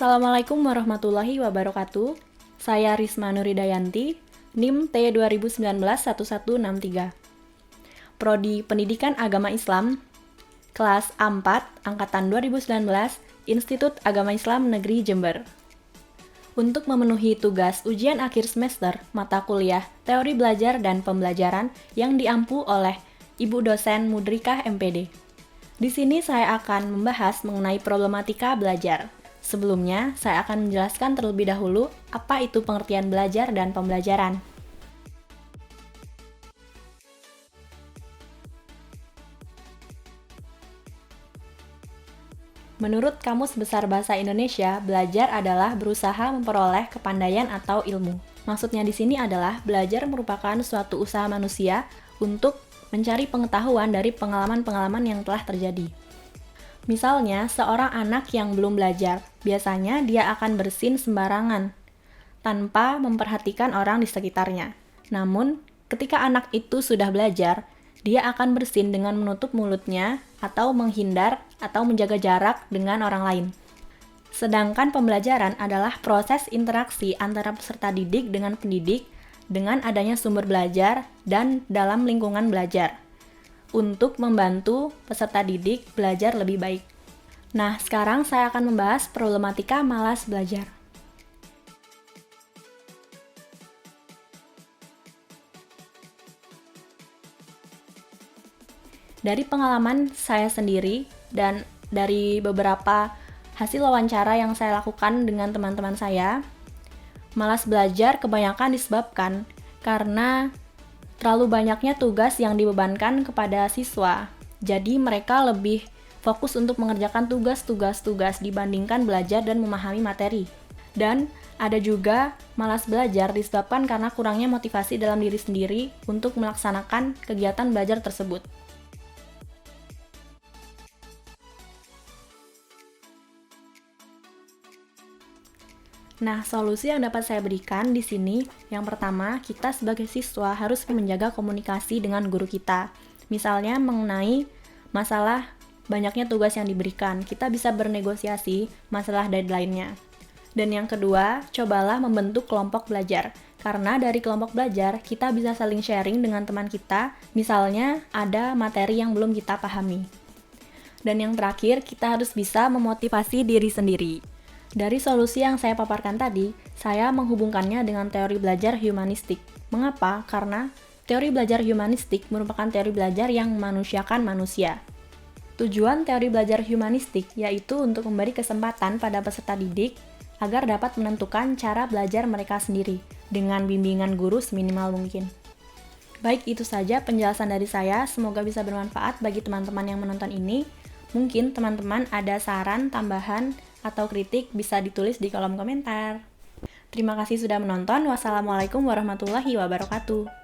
Assalamualaikum warahmatullahi wabarakatuh. Saya Risma Nuridayanti, NIM T20191163. Prodi Pendidikan Agama Islam, kelas A4, angkatan 2019, Institut Agama Islam Negeri Jember. Untuk memenuhi tugas ujian akhir semester mata kuliah Teori Belajar dan Pembelajaran yang diampu oleh Ibu dosen Mudrikah MPD. Di sini saya akan membahas mengenai problematika belajar. Sebelumnya, saya akan menjelaskan terlebih dahulu apa itu pengertian belajar dan pembelajaran. Menurut Kamus Besar Bahasa Indonesia, belajar adalah berusaha memperoleh kepandaian atau ilmu. Maksudnya di sini adalah belajar merupakan suatu usaha manusia untuk mencari pengetahuan dari pengalaman-pengalaman yang telah terjadi. Misalnya, seorang anak yang belum belajar, biasanya dia akan bersin sembarangan, tanpa memperhatikan orang di sekitarnya. Namun, ketika anak itu sudah belajar, dia akan bersin dengan menutup mulutnya, atau menghindar, atau menjaga jarak dengan orang lain. Sedangkan pembelajaran adalah proses interaksi antara peserta didik dengan pendidik, dengan adanya sumber belajar, dan dalam lingkungan belajar, untuk membantu peserta didik belajar lebih baik. Nah, sekarang saya akan membahas problematika malas belajar. Dari pengalaman saya sendiri dan dari beberapa hasil wawancara yang saya lakukan dengan teman-teman saya, malas belajar kebanyakan disebabkan karena terlalu banyaknya tugas yang dibebankan kepada siswa. Jadi mereka lebih fokus untuk mengerjakan tugas-tugas dibandingkan belajar dan memahami materi. Dan ada juga malas belajar disebabkan karena kurangnya motivasi dalam diri sendiri untuk melaksanakan kegiatan belajar tersebut. Nah, solusi yang dapat saya berikan di sini, yang pertama, kita sebagai siswa harus menjaga komunikasi dengan guru kita. Misalnya mengenai masalah banyaknya tugas yang diberikan, kita bisa bernegosiasi masalah deadline-nya. Dan yang kedua, cobalah membentuk kelompok belajar. Karena dari kelompok belajar, kita bisa saling sharing dengan teman kita, misalnya ada materi yang belum kita pahami. Dan yang terakhir, kita harus bisa memotivasi diri sendiri. Dari solusi yang saya paparkan tadi, saya menghubungkannya dengan teori belajar humanistik. Mengapa? Karena teori belajar humanistik merupakan teori belajar yang memanusiakan manusia. Tujuan teori belajar humanistik yaitu untuk memberi kesempatan pada peserta didik agar dapat menentukan cara belajar mereka sendiri dengan bimbingan guru seminimal mungkin. Baik, itu saja penjelasan dari saya. Semoga bisa bermanfaat bagi teman-teman yang menonton ini. Mungkin teman-teman ada saran, tambahan, atau kritik bisa ditulis di kolom komentar. Terima kasih sudah menonton. Wassalamualaikum warahmatullahi wabarakatuh.